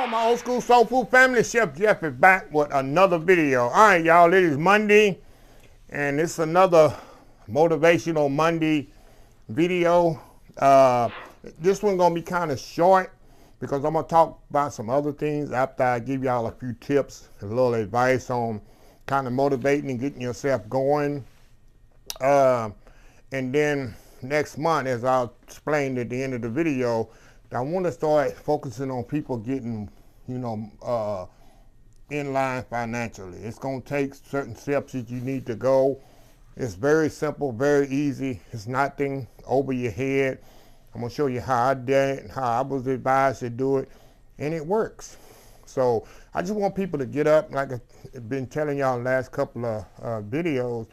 on, my old school soul food family? Chef Jeff is back with another video. All right, y'all, it is Monday, and it's another motivational Monday video. This one gonna be kind of short because I'm gonna talk about some other things after I give y'all a few tips, a little advice on kind of motivating and getting yourself going. And then next month, as I'll explain at the end of the video, I want to start focusing on people getting, in line financially. It's going to take certain steps that you need to go. It's very simple, very easy. It's nothing over your head. I'm going to show you how I did it, how I was advised to do it, and it works. So I just want people to get up, like I've been telling y'all the last couple of videos.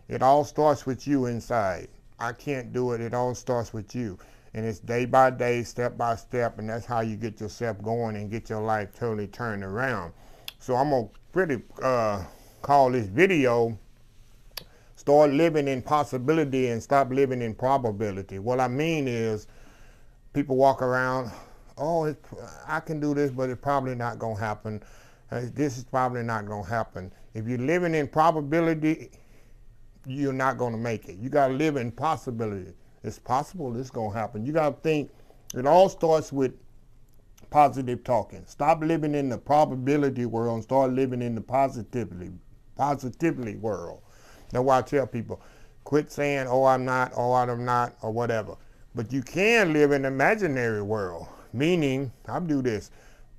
It all starts with you inside. I can't do it. It all starts with you. And it's day by day, step by step, and that's how you get yourself going and get your life totally turned around. So I'm going to pretty call this video, Start Living in Possibility and Stop Living in Probability. What I mean is, people walk around, oh, I can do this, but it's probably not going to happen. This is probably not going to happen. If you're living in probability, you're not going to make it. You got to live in possibility. It's possible this is going to happen. You got to think, it all starts with positive talking. Stop living in the probability world and start living in the positivity world. That's why I tell people, quit saying, oh, I'm not, oh, I'm not, or whatever. But you can live in the imaginary world, meaning, I do this.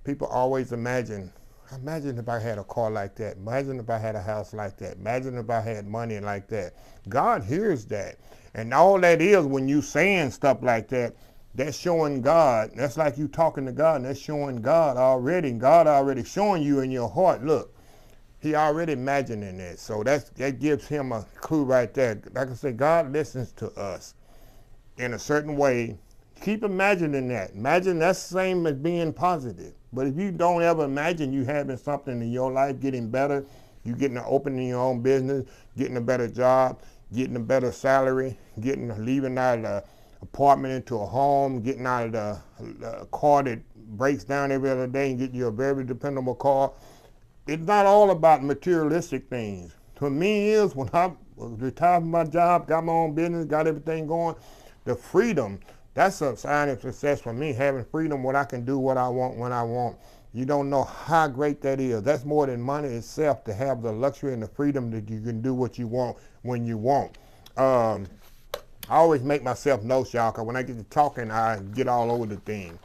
People always imagine if I had a car like that. Imagine if I had a house like that. Imagine if I had money like that. God hears that. And all that is, when you saying stuff like that, that's showing God. That's like you talking to God, and that's showing God already. God already showing you in your heart, look, he already imagining it. So that gives him a clue right there. Like I said, God listens to us in a certain way. Keep imagining that. Imagine that's the same as being positive. But if you don't ever imagine you having something in your life getting better, you opening your own business, getting a better job, getting a better salary, leaving out of the apartment into a home, getting out of the car that breaks down every other day and getting you a very dependable car. It's not all about materialistic things. To me is, when I was retired from my job, got my own business, got everything going, the freedom, that's a sign of success for me, having freedom when I can do what I want when I want. You don't know how great that is. That's more than money itself, to have the luxury and the freedom that you can do what you want when you want. I always make myself notes, y'all, because when I get to talking, I get all over the thing.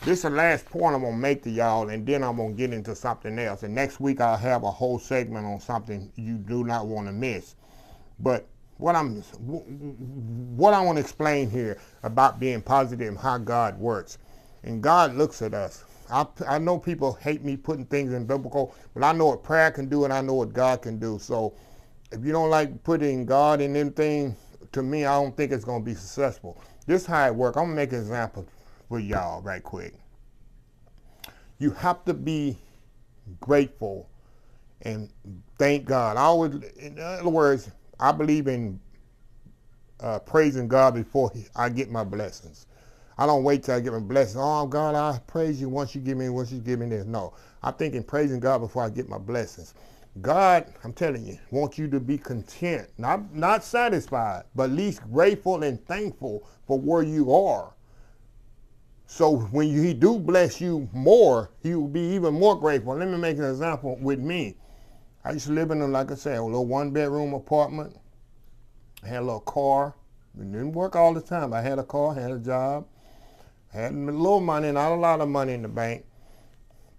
This is the last point I'm going to make to y'all, and then I'm going to get into something else. And next week, I'll have a whole segment on something you do not want to miss. But what I want to explain here about being positive and how God works. And God looks at us. I know people hate me putting things in biblical, but I know what prayer can do and I know what God can do. So if you don't like putting God in anything, to me, I don't think it's going to be successful. This is how it works. I'm going to make an example for y'all right quick. You have to be grateful and thank God. In other words, I believe in praising God before I get my blessings. I don't wait till I get my blessings. Oh, God, I praise you once you give me this. No, I think in praising God before I get my blessings. God, I'm telling you, wants you to be content, not satisfied, but at least grateful and thankful for where you are. So when he do bless you more, he will be even more grateful. Let me make an example with me. I used to live in, like I said, a little one-bedroom apartment. I had a little car. It didn't work all the time. I had a car, had a job, had a little money, not a lot of money in the bank.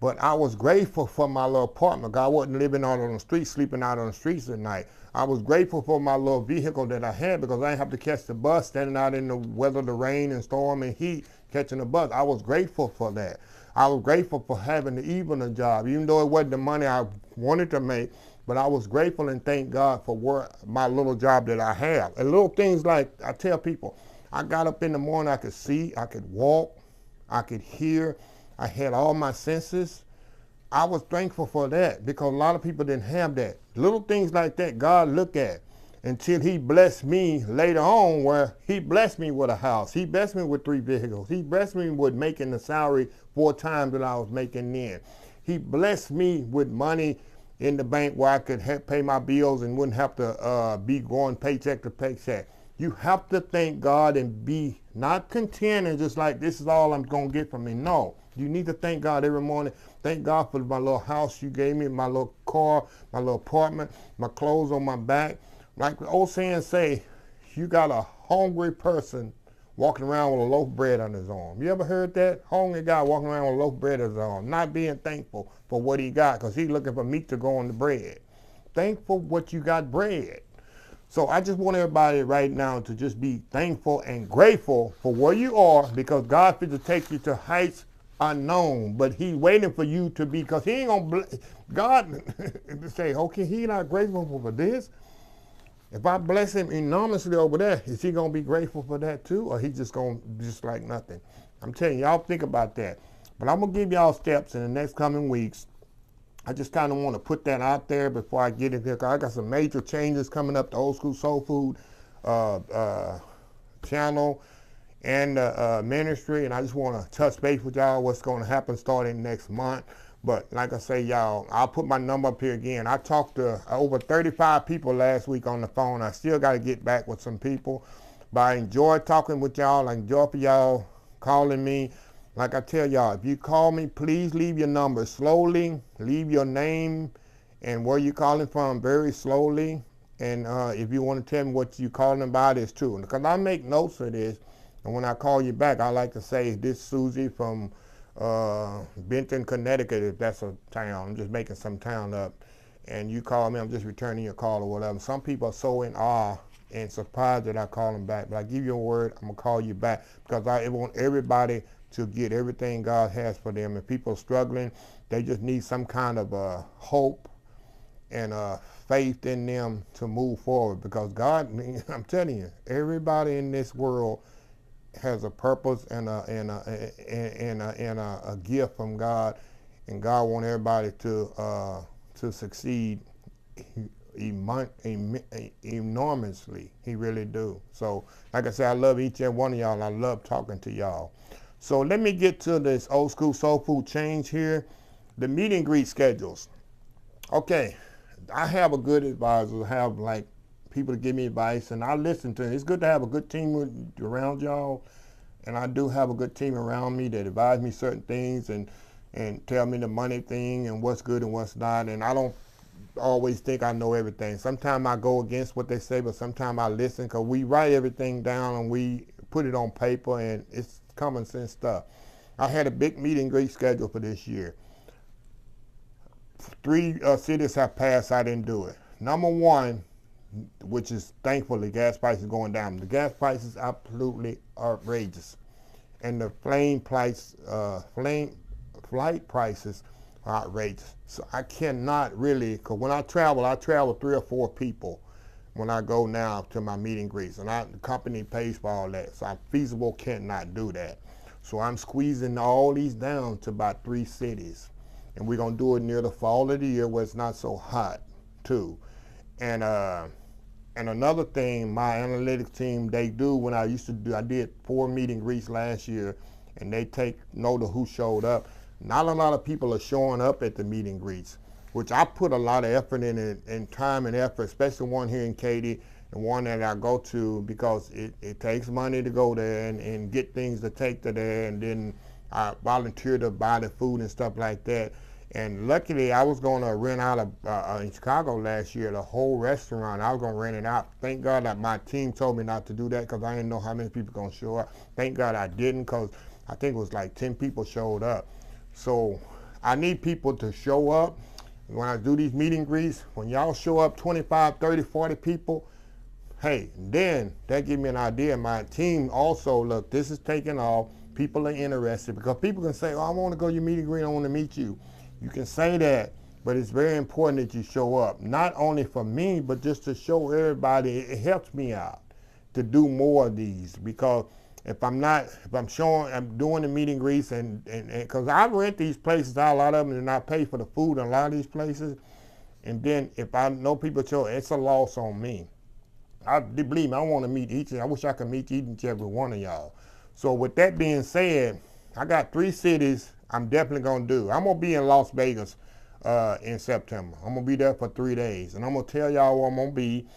But I was grateful for my little apartment. I wasn't living out on the streets, sleeping out on the streets at night. I was grateful for my little vehicle that I had because I didn't have to catch the bus, standing out in the weather, the rain and storm and heat, catching the bus. I was grateful for that. I was grateful for having even a job, even though it wasn't the money I wanted to make, but I was grateful and thank God for my little job that I have. And little things like, I tell people, I got up in the morning, I could see, I could walk, I could hear, I had all my senses. I was thankful for that because a lot of people didn't have that. Little things like that God look at. until he blessed me later on, where he blessed me with a house. He blessed me with 3 vehicles. He blessed me with making the salary 4 times that I was making then. He blessed me with money in the bank where I could pay my bills and wouldn't have to be going paycheck to paycheck. You have to thank God and be not content and just like, this is all I'm going to get from me. No, you need to thank God every morning. Thank God for my little house you gave me, my little car, my little apartment, my clothes on my back. Like the old saying say, you got a hungry person walking around with a loaf of bread on his arm. You ever heard that? Hungry guy walking around with a loaf of bread on his arm, not being thankful for what he got because he's looking for meat to go on the bread. Thankful what you got bread. So I just want everybody right now to just be thankful and grateful for where you are, because God fit to take you to heights unknown, but he's waiting for you to be, because he ain't gonna, God to say, okay, he not grateful for this. If I bless him enormously over there, is he gonna be grateful for that too? Or he just gonna just like nothing? I'm telling y'all, think about that. But I'm gonna give y'all steps in the next coming weeks. I just kind of want to put that out there before I get in here, because I got some major changes coming up, the Old School Soul Food channel and ministry, and I just want to touch base with y'all what's going to happen starting next month. But like I say, y'all, I'll put my number up here again. I talked to over 35 people last week on the phone. I still got to get back with some people, but I enjoy talking with y'all. I enjoy for y'all calling me. Like I tell y'all, if you call me, please leave your number slowly. Leave your name and where you're calling from very slowly. And if you want to tell me what you're calling about, it's true. Because I make notes of this. And when I call you back, I like to say, this Susie from Benton, Connecticut, if that's a town. I'm just making some town up. And you call me, I'm just returning your call or whatever. Some people are so in awe and surprised that I call them back. But I give you a word, I'm going to call you back. Because I want everybody to get everything God has for them. If people are struggling, they just need some kind of hope and faith in them to move forward. Because God, I'm telling you, everybody in this world has a purpose and a gift from God, and God wants everybody to succeed enormously. He really do. So, like I said, I love each and one of y'all. I love talking to y'all. So let me get to this Old School Soul Food change here. The meet and greet schedules. Okay, I have a good advisor. I have like people to give me advice, and I listen to it. It's good to have a good team around y'all, and I do have a good team around me that advise me certain things and tell me the money thing and what's good and what's not. And I don't always think I know everything. Sometimes I go against what they say, but sometimes I listen, because we write everything down and we put it on paper, and it's common sense stuff. I had a big meet and greet schedule for this year. 3 cities have passed, I didn't do it. Number 1, which is thankfully gas prices going down. The gas prices absolutely outrageous. And the flight prices are outrageous. So I cannot really, because when I travel 3 or 4 people when I go now to my meet and greets, and the company pays for all that, so I feasible cannot do that. So I'm squeezing all these down to about 3 cities, and we're gonna do it near the fall of the year where it's not so hot too. And another thing, my analytics team, they do, when I did 4 meet and greets last year, and they take note of who showed up. Not a lot of people are showing up at the meet and greets, which I put a lot of effort in it, and time and effort, especially one here in KATY and one that I go to, because it takes money to go there and get things to take to there, and then I volunteer to buy the food and stuff like that. And luckily, I was going to rent out in Chicago last year, the whole restaurant. I was going to rent it out. Thank God that my team told me not to do that, because I didn't know how many people going to show up. Thank God I didn't, because I think it was like 10 people showed up. So I need people to show up. When I do these meet and greets, when y'all show up 25, 30, 40 people, hey, then that gives me an idea. My team also, look, this is taking off. People are interested, because people can say, oh, I want to go to your meet and greet, I want to meet you. You can say that, but it's very important that you show up. Not only for me, but just to show everybody. It helps me out to do more of these, because if I'm doing the meet and greets, and because I rent these places out, a lot of them, and I pay for the food in a lot of these places, and then if I know people show, it's a loss on me. believe me, I want to meet each, and I wish I could meet each and every one of y'all. So with that being said, I got 3 cities I'm definitely going to do. I'm going to be in Las Vegas in September. I'm going to be there for 3 days. And I'm going to tell y'all where I'm going to be.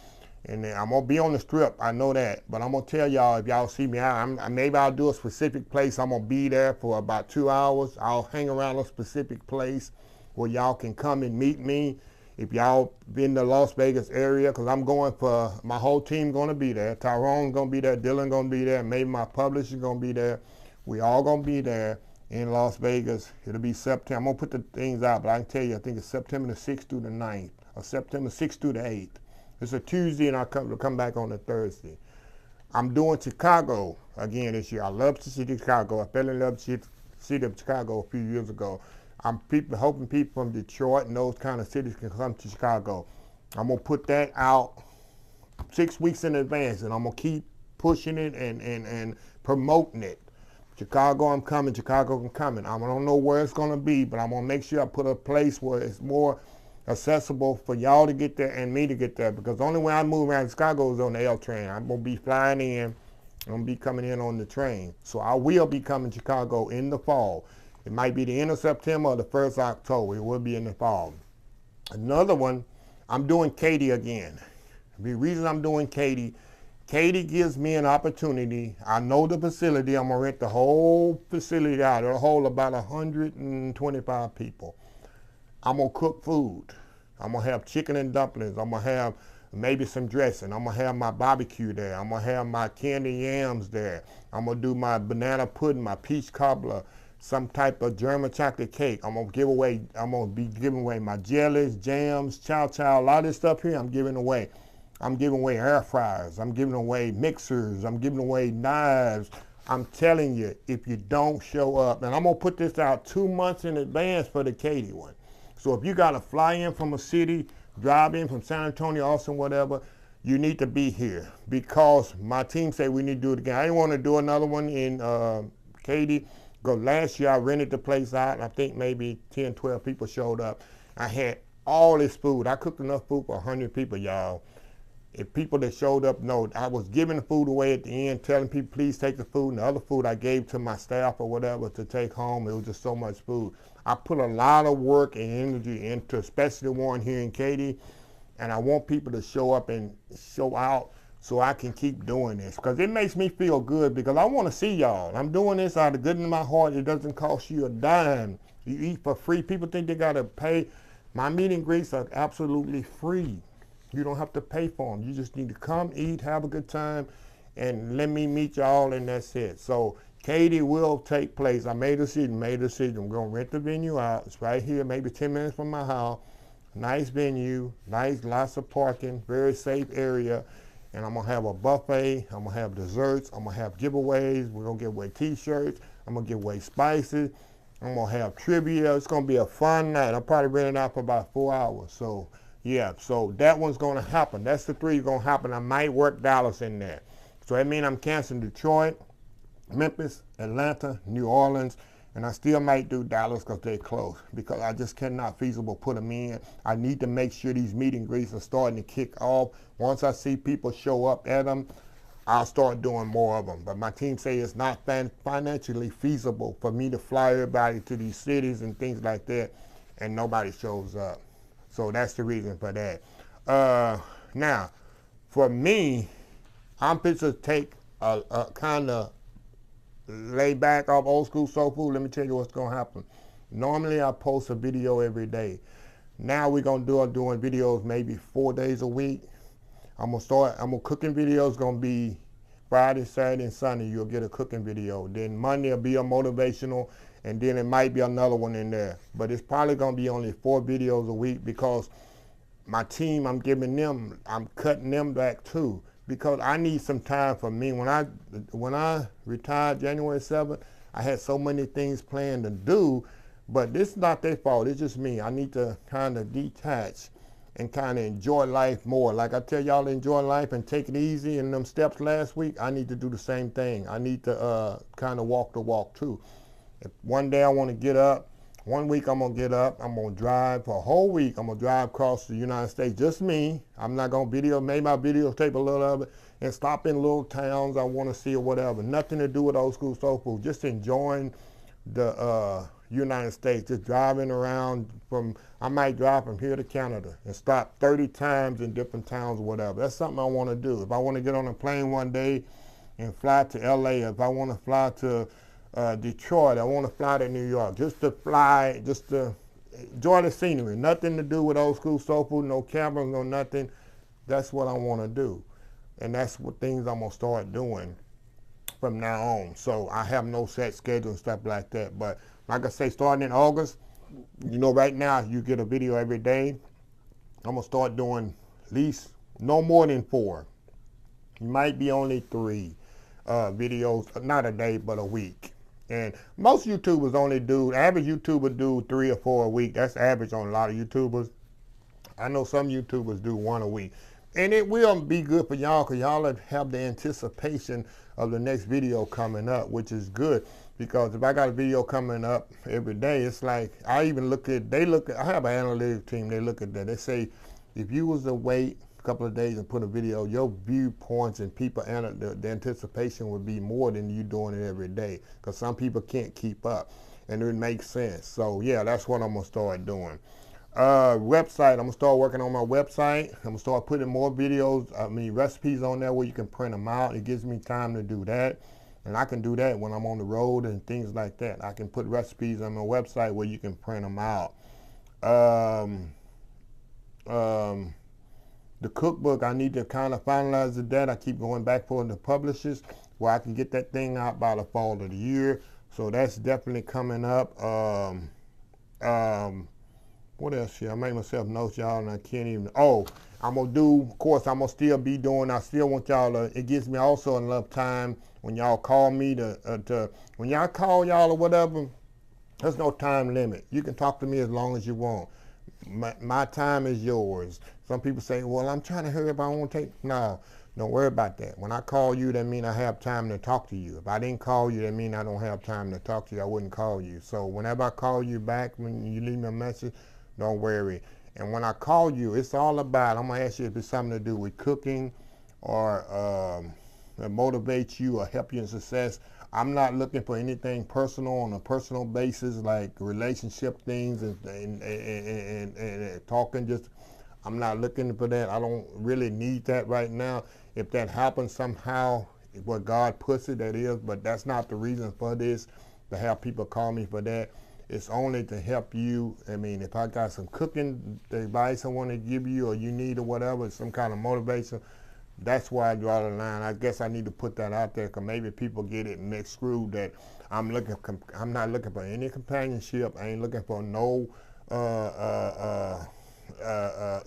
And I'm going to be on the Strip. I know that. But I'm going to tell y'all, if y'all see me out, maybe I'll do a specific place. I'm going to be there for about 2 hours. I'll hang around a specific place where y'all can come and meet me. If y'all been to Las Vegas area, because I'm going for, my whole team going to be there. Tyrone's going to be there. Dylan going to be there. Maybe my publisher's going to be there. We all going to be there in Las Vegas. It'll be September. I'm going to put the things out, but I can tell you, I think it's September the 6th through the 9th, or September 6th through the 8th. It's a Tuesday, and I'll come back on a Thursday. I'm doing Chicago again this year. I love the city of Chicago. I fell in love with the city of Chicago a few years ago. I'm hoping people from Detroit and those kind of cities can come to Chicago. I'm going to put that out 6 weeks in advance, and I'm going to keep pushing it and promoting it. Chicago, I'm coming. Chicago, I'm coming. I don't know where it's going to be, but I'm going to make sure I put a place where it's more accessible for y'all to get there and me to get there, because the only way I move around Chicago is on the L train. I'm going to be flying in. I'm going to be coming in on the train. So I will be coming to Chicago in the fall. It might be the end of September or the 1st of October. It will be in the fall. Another one, I'm doing KATY again. The reason I'm doing KATY gives me an opportunity. I know the facility. I'm going to rent the whole facility out. It'll hold about 125 people. I'm going to cook food. I'm going to have chicken and dumplings. I'm going to have maybe some dressing. I'm going to have my barbecue there. I'm going to have my candy yams there. I'm going to do my banana pudding, my peach cobbler, some type of German chocolate cake. I'm going to be giving away my jellies, jams, chow, a lot of this stuff here I'm giving away. I'm giving away air fryers. I'm giving away mixers. I'm giving away knives. I'm telling you, if you don't show up, and I'm going to put this out 2 months in advance for the KATY one. So if you got to fly in from a city, drive in from San Antonio, Austin, whatever, you need to be here, because my team say we need to do it again. I didn't want to do another one in KATY, because last year I rented the place out, and I think maybe 10, 12 people showed up. I had all this food. I cooked enough food for 100 people, y'all. If people that showed up know, I was giving the food away at the end, telling people, please take the food. And the other food I gave to my staff or whatever to take home. It was just so much food. I put a lot of work and energy into, especially the one here in KATY. And I want people to show up and show out so I can keep doing this. Because it makes me feel good, because I want to see y'all. I'm doing this out of the goodness of my heart. It doesn't cost you a dime. You eat for free. People think they got to pay. My meet and greets are absolutely free. You don't have to pay for them. You just need to come, eat, have a good time, and let me meet y'all, and that's it. So KATY will take place. I made a decision. I'm going to rent the venue out. It's right here, maybe 10 minutes from my house. Nice venue, lots of parking, very safe area. And I'm going to have a buffet. I'm going to have desserts. I'm going to have giveaways. We're going to give away T-shirts. I'm going to give away spices. I'm going to have trivia. It's going to be a fun night. I'll probably rent it out for about 4 hours. So yeah, so that one's going to happen. That's the 3 going to happen. I might work Dallas in there. So that means I'm canceling Detroit, Memphis, Atlanta, New Orleans, and I still might do Dallas because they're close, because I just cannot feasible put them in. I need to make sure these meet and greets are starting to kick off. Once I see people show up at them, I'll start doing more of them. But my team say it's not financially feasible for me to fly everybody to these cities and things like that, and nobody shows up. So that's the reason for that. Now, for me, I'm fit to take a kind of lay back off old school soul food. Let me tell you what's going to happen. Normally, I post a video every day. Now we're going to doing videos maybe 4 days a week. I'm cooking videos, going to be Friday, Saturday, and Sunday. You'll get a cooking video. Then Monday will be a motivational, and then it might be another one in there. But it's probably going to be only 4 videos a week, because my team, I'm cutting them back too, because I need some time for me. When I retired January 7th, I had so many things planned to do, but this is not their fault. It's just me. I need to kind of detach and kind of enjoy life more. Like I tell y'all to enjoy life and take it easy in them steps last week, I need to do the same thing. I need to kind of walk the walk too. If one day I want to get up, 1 week I'm going to get up, I'm going to drive for a whole week. I'm going to drive across the United States, just me. I'm not going to video, maybe my videotape a little of it and stop in little towns I want to see or whatever. Nothing to do with old school soul food, just enjoying the United States, just driving around I might drive from here to Canada and stop 30 times in different towns or whatever. That's something I want to do. If I want to get on a plane one day and fly to LA, if I want to fly to Detroit, I want to fly to New York, just to fly, just to enjoy the scenery. Nothing to do with old school soul food, no cameras, no nothing. That's what I want to do. And that's what things I'm going to start doing from now on. So I have no set schedule and stuff like that. But like I say, starting in August, right now you get a video every day. I'm going to start doing at least no more than 4. It might be only 3 videos, not a day, but a week. And most YouTubers average YouTuber do 3 or 4 a week. That's average on a lot of YouTubers. I know some YouTubers do 1 a week. And it will be good for y'all because y'all have the anticipation of the next video coming up, which is good. Because if I got a video coming up every day, it's like, I have an analytics team, they look at that. They say, if you was to wait a couple of days and put a video, your viewpoints and people, the anticipation would be more than you doing it every day. Because some people can't keep up. And it makes sense. So yeah, that's what I'm going to start doing. Website, I'm going to start working on my website. I'm going to start putting more videos, recipes on there where you can print them out. It gives me time to do that. And I can do that when I'm on the road and things like that. I can put recipes on my website where you can print them out. The cookbook, I need to kind of finalize that. I keep going back for the publishers where I can get that thing out by the fall of the year. So that's definitely coming up. What else here? I made myself notes, y'all, and I can't even. Oh, I'm going to do, of course, I'm going to still be doing, I still want y'all to, it gives me also enough time when y'all call me when y'all call y'all or whatever, there's no time limit. You can talk to me as long as you want. My time is yours. Some people say, well, I'm trying to hurry up, I won't take, no, don't worry about that. When I call you, that means I have time to talk to you. If I didn't call you, that means I don't have time to talk to you. I wouldn't call you. So whenever I call you back, when you leave me a message, don't worry. And when I call you, it's all about, I'm going to ask you if it's something to do with cooking or motivate you or help you in success. I'm not looking for anything personal on a personal basis, like relationship things and talking. Just, I'm not looking for that. I don't really need that right now. If that happens somehow, where God puts it, that is, but that's not the reason for this, to have people call me for that. It's only to help you. If I got some cooking advice I want to give you or you need or whatever, some kind of motivation, that's why I draw the line. I guess I need to put that out there because maybe people get it mixed screwed that I'm not looking for any companionship. I ain't looking for no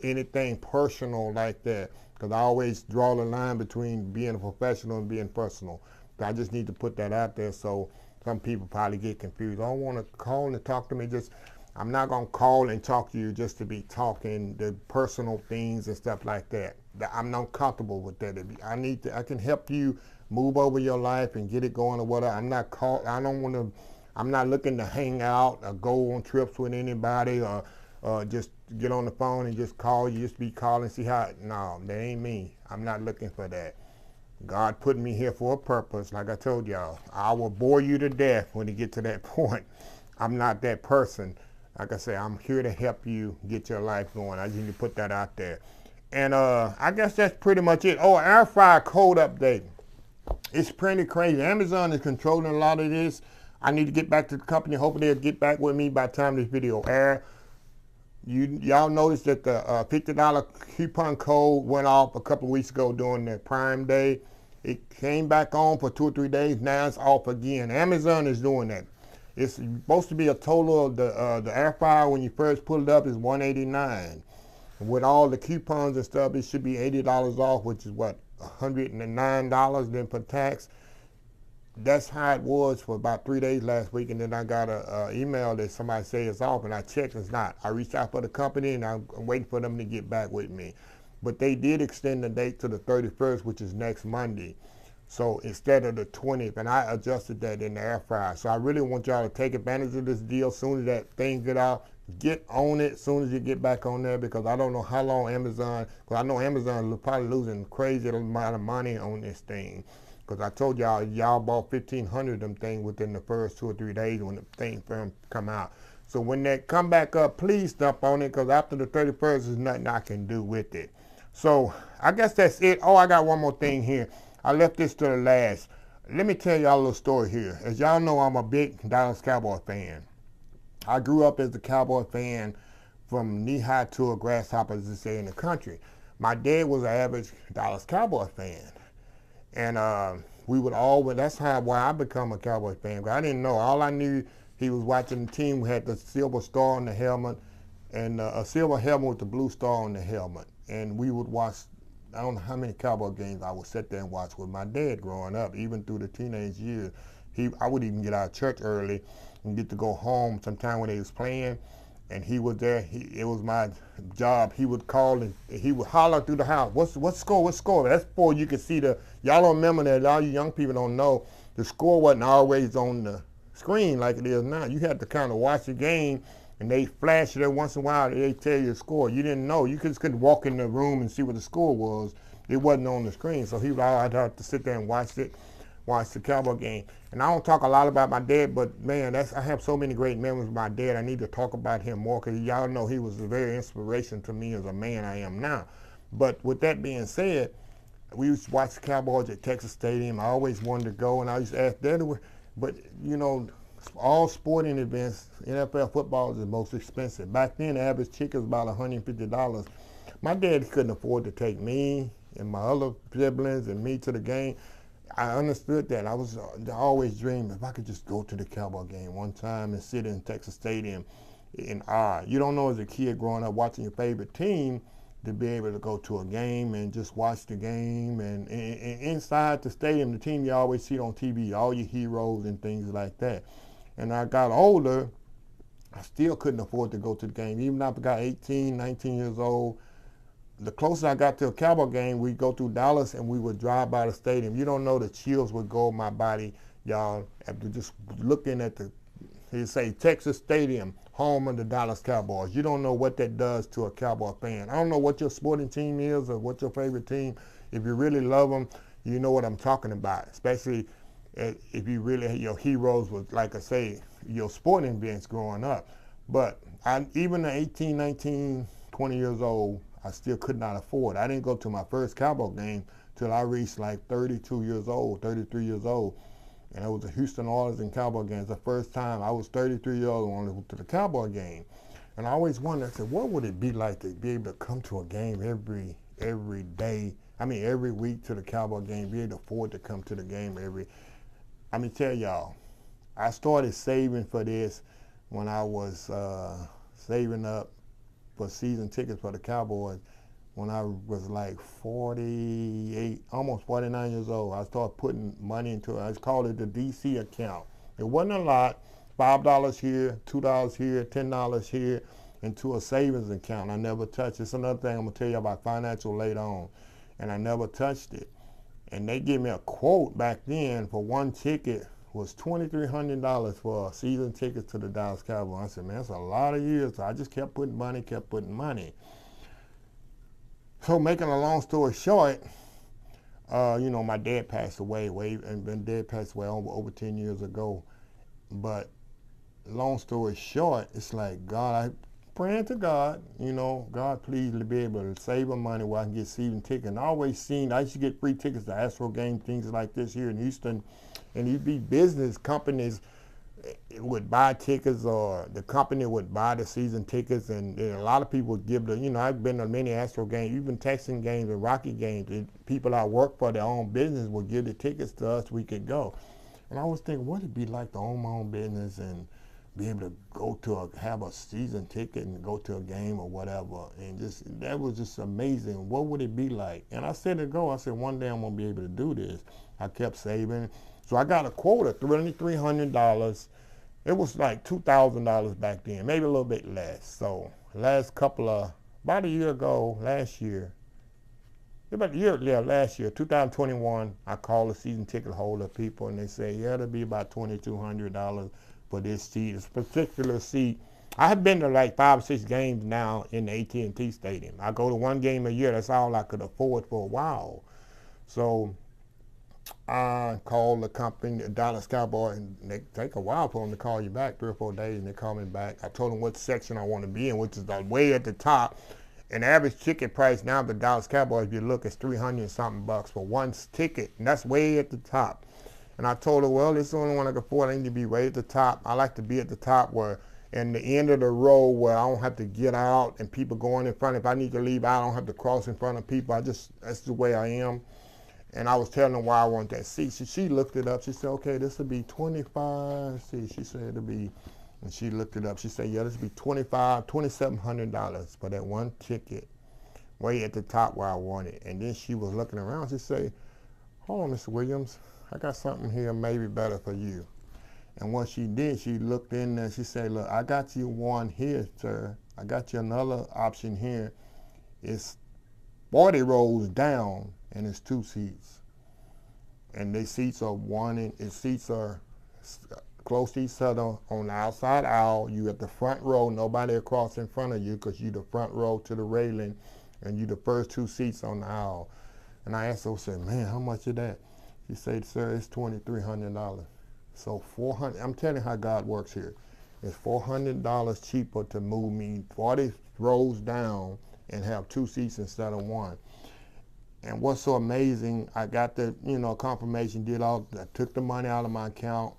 anything personal like that, because I always draw the line between being a professional and being personal. I just need to put that out there so some people probably get confused. I don't want to call and talk to me. I'm not going to call and talk to you just to be talking the personal things and stuff like that. I'm not comfortable with that. I can help you move over your life and get it going or whatever. I'm not looking to hang out or go on trips with anybody or just get on the phone and just call you, just be calling, see how, no, that ain't me. I'm not looking for that. God put me here for a purpose. Like I told y'all, I will bore you to death when you get to that point. I'm not that person. Like I say, I'm here to help you get your life going. I just need to put that out there. And I guess that's pretty much it. Oh, air fryer code update. It's pretty crazy. Amazon is controlling a lot of this. I need to get back to the company. Hopefully they'll get back with me by the time this video airs. Y'all noticed that the $50 coupon code went off a couple of weeks ago during the Prime Day. It came back on for 2 or 3 days. Now it's off again. Amazon is doing that. It's supposed to be a total of the air fryer when you first put it up is $189. With all the coupons and stuff, it should be $80 off, which is what, $109 then for tax. That's how it was for about 3 days last week, and then I got an email that somebody said it's off, and I checked, it's not. I reached out for the company, and I'm waiting for them to get back with me. But they did extend the date to the 31st, which is next Monday. So instead of the 20th, and I adjusted that in the air fryer. So I really want y'all to take advantage of this deal. As soon as that thing get out, get on it as soon as you get back on there, because I don't know how long Amazon, because I know Amazon is probably losing a crazy amount of money on this thing. Because I told y'all bought 1,500 of them things within the first 2 or 3 days when the thing come out. So when that come back up, please stop on it, because after the 31st, there's nothing I can do with it. So I guess that's it. Oh, I got one more thing here. I left this to the last. Let me tell y'all a little story here. As y'all know, I'm a big Dallas Cowboy fan. I grew up as a Cowboy fan from knee-high to a grasshopper, as they say in the country. My dad was an average Dallas Cowboy fan. And we would always, that's why I become a Cowboy fan. I didn't know. All I knew, he was watching the team who had the silver star on the helmet, and a silver helmet with the blue star on the helmet. And we would watch, I don't know how many Cowboy games I would sit there and watch with my dad growing up, even through the teenage years. I would even get out of church early and get to go home sometime when they was playing, and he was there. It was my job. He would call and he would holler through the house, what's score, what's score? That's before you could see y'all don't remember that, all you young people don't know, the score wasn't always on the screen like it is now. You had to kind of watch the game, and they flash it every once in a while, they tell you the score. You didn't know. You just couldn't walk in the room and see what the score was. It wasn't on the screen. So I'd have to sit there and watch the Cowboy game. And I don't talk a lot about my dad, but man, I have so many great memories of my dad. I need to talk about him more, because y'all know he was a very inspiration to me as a man I am now. But with that being said, we used to watch the Cowboys at Texas Stadium. I always wanted to go, and I used to ask Dad, but you know, all sporting events, NFL football is the most expensive. Back then, the average ticket was about $150. My dad couldn't afford to take me and my other siblings and me to the game. I understood that. I was always dreaming if I could just go to the Cowboy game one time and sit in Texas Stadium in awe. You don't know as a kid growing up watching your favorite team to be able to go to a game and just watch the game. And inside the stadium, the team you always see on TV, all your heroes and things like that. And I got older, I still couldn't afford to go to the game. Even after I got 18, 19 years old, the closer I got to a Cowboy game, we'd go through Dallas and we would drive by the stadium. You don't know, the chills would go up my body, y'all, after just looking at they say Texas Stadium, home of the Dallas Cowboys. You don't know what that does to a Cowboy fan. I don't know what your sporting team is or what your favorite team. If you really love them, you know what I'm talking about, especially if you really, your heroes was, like I say, your sporting events growing up. But even at 18, 19, 20 years old, I still could not afford. I didn't go to my first Cowboy game till I reached like 32 years old, 33 years old. And it was the Houston Oilers and Cowboy games. The first time I was 33 years old when I went to the Cowboy game. And I always wondered, I said, what would it be like to be able to come to a game every day? I mean, every week to the Cowboy game, be able to afford to come to the game I mean, tell y'all, I started saving for this when I was saving up for season tickets for the Cowboys when I was like 48, almost 49 years old. I started putting money into it. I called it the DC account. It wasn't a lot, $5 here, $2 here, $10 here, into a savings account. I never touched it. It's another thing I'm gonna tell you about financial later on. And I never touched it. And they gave me a quote back then for one ticket was $2,300 for a season ticket to the Dallas Cowboys. I said, man, that's a lot of years. So I just kept putting money. So making a long story short, you know, my dad passed away over 10 years ago. But long story short, it's like, God, I praying to God, you know, God, please be able to save my money where I can get season tickets. And I always seen, I used to get free tickets to Astro game, things like this here in Houston. And you'd be business companies would buy tickets, or the company would buy the season tickets, and a lot of people would give you know, I've been to many Astro games, even Texan games and Rocky games, and people I work for their own business would give the tickets to us, we could go. And I was thinking, what would it be like to own my own business and be able to go to have a season ticket and go to a game or whatever, and that was just amazing. What would it be like? And I said I said, one day I'm gonna be able to do this. I kept saving. So I got a quote of $3,300. It was like $2,000 back then, maybe a little bit less. So about a year ago, last year, about a year, yeah, last year, 2021, I called the season ticket holder people, and they say, yeah, it'll be about $2,200 for this seat. This particular seat, I have been to like 5 or 6 games now in the AT&T Stadium. I go to 1 game a year. That's all I could afford for a while. So I called the company, the Dallas Cowboys, and they take a while for them to call you back, 3 or 4 days, and they call me back. I told them what section I want to be in, which is way at the top. And the average ticket price now, the Dallas Cowboys, if you look, is $300 and something for one ticket, and that's way at the top. And I told her, well, this is the only one I can afford. I need to be way at the top. I like to be at the top where, in the end of the row, where I don't have to get out and people going in front. If I need to leave out, I don't have to cross in front of people. That's the way I am. And I was telling her why I want that seat. She looked it up. She said, okay, this will be 25. See, she said it'll be, and she looked it up. She said, yeah, this will be $2,700 for that one ticket, way at the top where I want it. And then she was looking around. She said, hold on, Mr. Williams, I got something here maybe better for you. And what she did, she looked in there. She said, look, I got you one here, sir. I got you another option here. It's 40 rows down, and it's 2 seats. And the seats are seats are close to each other on the outside aisle. You at the front row, nobody across in front of you, because you the front row to the railing, and you the first 2 seats on the aisle. And I asked her, I said, man, how much is that? She said, sir, it's $2,300. So $400, I'm telling you how God works here. It's $400 cheaper to move me 40 rows down and have 2 seats instead of 1. And what's so amazing, I got the, confirmation, I took the money out of my account,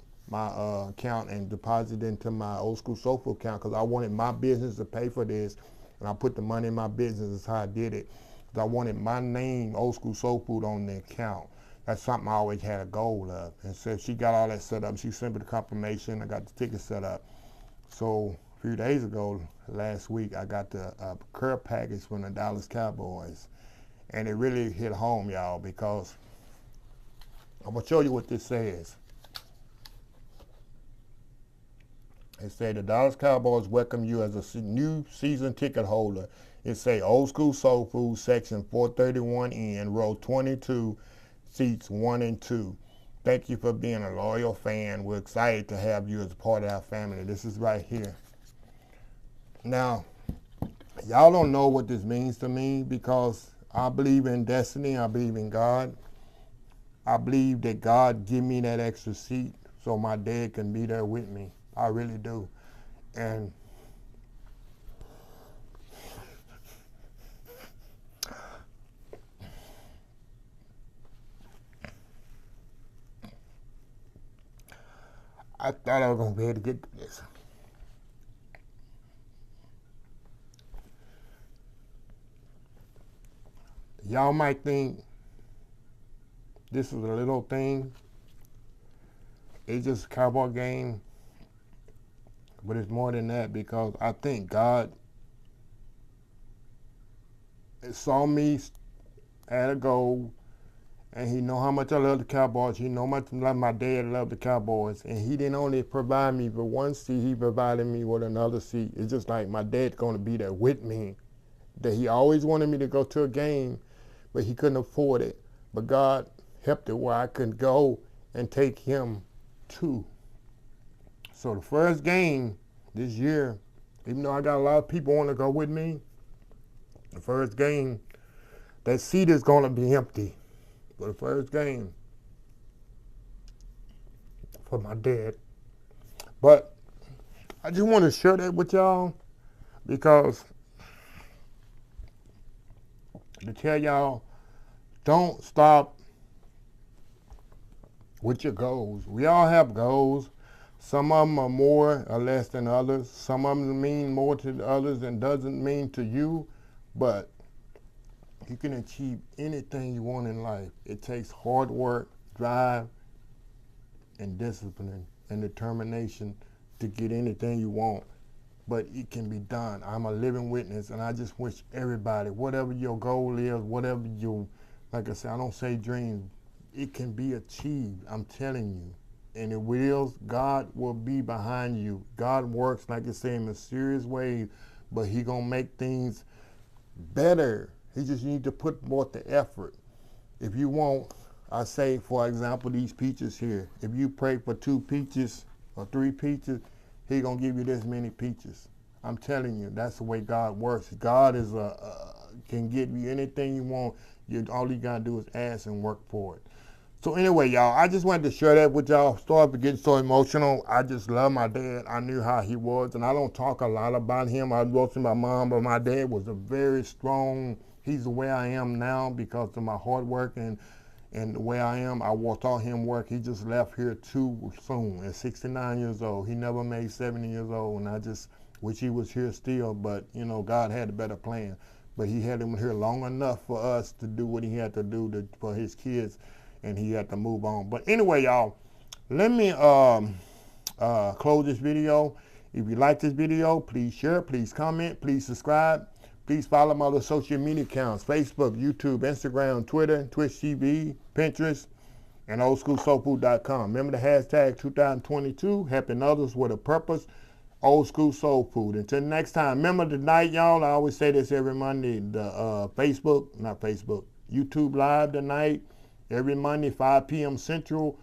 and deposited into my Old School Soul Food account, because I wanted my business to pay for this, and I put the money in my business. That's how I did it. Because I wanted my name, Old School Soul Food, on the account. That's something I always had a goal of. And so she got all that set up. She sent me the confirmation. I got the ticket set up. So a few days ago, last week, I got the care package from the Dallas Cowboys. And it really hit home, y'all, because I'm going to show you what this says. It says, the Dallas Cowboys welcome you as a new season ticket holder. It say Old School Soul Food, section 431N, row 22, seats 1 and 2. Thank you for being a loyal fan. We're excited to have you as a part of our family. This is right here. Now, y'all don't know what this means to me, because I believe in destiny. I believe in God. I believe that God give me that extra seat so my dad can be there with me. I really do. And I thought I was going to be able to get to this. Y'all might think this is a little thing. It's just a Cowboy game. But it's more than that, because I think God saw me at a goal, and he know how much I love the Cowboys. He know how much my dad loved the Cowboys. And he didn't only provide me with one seat, he provided me with another seat. It's just like my dad's going to be there with me. That he always wanted me to go to a game, but he couldn't afford it. But God helped it where I could go and take him too. So the first game this year, even though I got a lot of people want to go with me, the first game, that seat is going to be empty for the first game for my dad. But I just want to share that with y'all, because to tell y'all, don't stop with your goals. We all have goals. Some of them are more or less than others. Some of them mean more to the others than doesn't mean to you. But you can achieve anything you want in life. It takes hard work, drive, and discipline and determination to get anything you want. But it can be done. I'm a living witness, and I just wish everybody, whatever your goal is, whatever you, like I said, I don't say dream, it can be achieved. I'm telling you. And it will. God will be behind you. God works, like I say, in mysterious ways, but he gonna make things better He just need to put forth the effort. If you want, I say, for example, these peaches here. If you pray for 2 peaches or 3 peaches, he gonna give you this many peaches. I'm telling you, that's the way God works. God is can give you anything you want. All you gotta do is ask and work for it. So anyway, y'all, I just wanted to share that with y'all. Started getting so emotional. I just love my dad. I knew how he was, and I don't talk a lot about him. I wrote to my mom, but my dad was a very strong. He's the way I am now because of my hard work and the way I am. I saw him work. He just left here too soon at 69 years old. He never made 70 years old, and I just wish he was here still, but you know, God had a better plan. But he had him here long enough for us to do what he had to do for his kids, and he had to move on. But anyway, y'all, let me close this video. If you like this video, please share, please comment, please subscribe. Please follow my other social media accounts: Facebook, YouTube, Instagram, Twitter, Twitch TV, Pinterest, and oldschoolsoulfood.com. Remember the hashtag 2022, helping others with a purpose, Old School Soul Food. Until next time, remember tonight, y'all, I always say this every Monday, the YouTube Live tonight, every Monday, 5 p.m. Central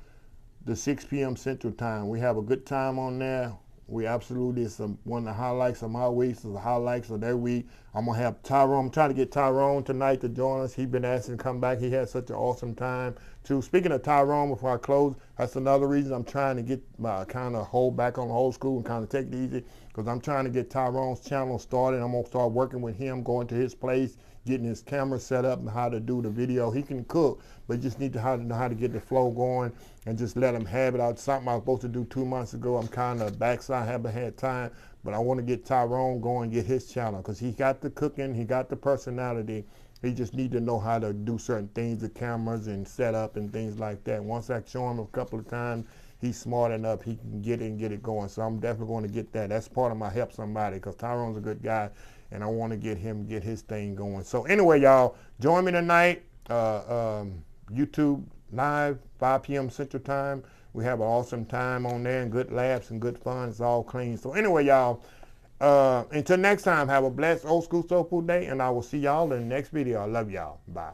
to 6 p.m. Central Time. We have a good time on there. We absolutely, it's one of the highlights of my week, it's the highlights of their week. I'm going to have Tyrone. I'm trying to get Tyrone tonight to join us. He's been asking to come back. He had such an awesome time, too. Speaking of Tyrone, before I close, that's another reason I'm trying to get my kind of hold back on old school and kind of take it easy, because I'm trying to get Tyrone's channel started. I'm going to start working with him, going to his place, getting his camera set up and how to do the video. He can cook, but you just need to know how to get the flow going and just let him have it out. Something I was supposed to do 2 months ago. I'm kind of backside, haven't had time, but I want to get Tyrone going, get his channel, because he got the cooking, he got the personality. He just need to know how to do certain things, the cameras and setup and things like that. Once I show him a couple of times, he's smart enough, he can get it and get it going. So I'm definitely going to get that. That's part of my help somebody, because Tyrone's a good guy, and I want to get his thing going. So anyway, y'all, join me tonight, YouTube Live, 5 p.m. Central Time. We have an awesome time on there and good laughs and good fun. It's all clean. So anyway, y'all, until next time, have a blessed Old School Soul Food Day, and I will see y'all in the next video. I love y'all. Bye.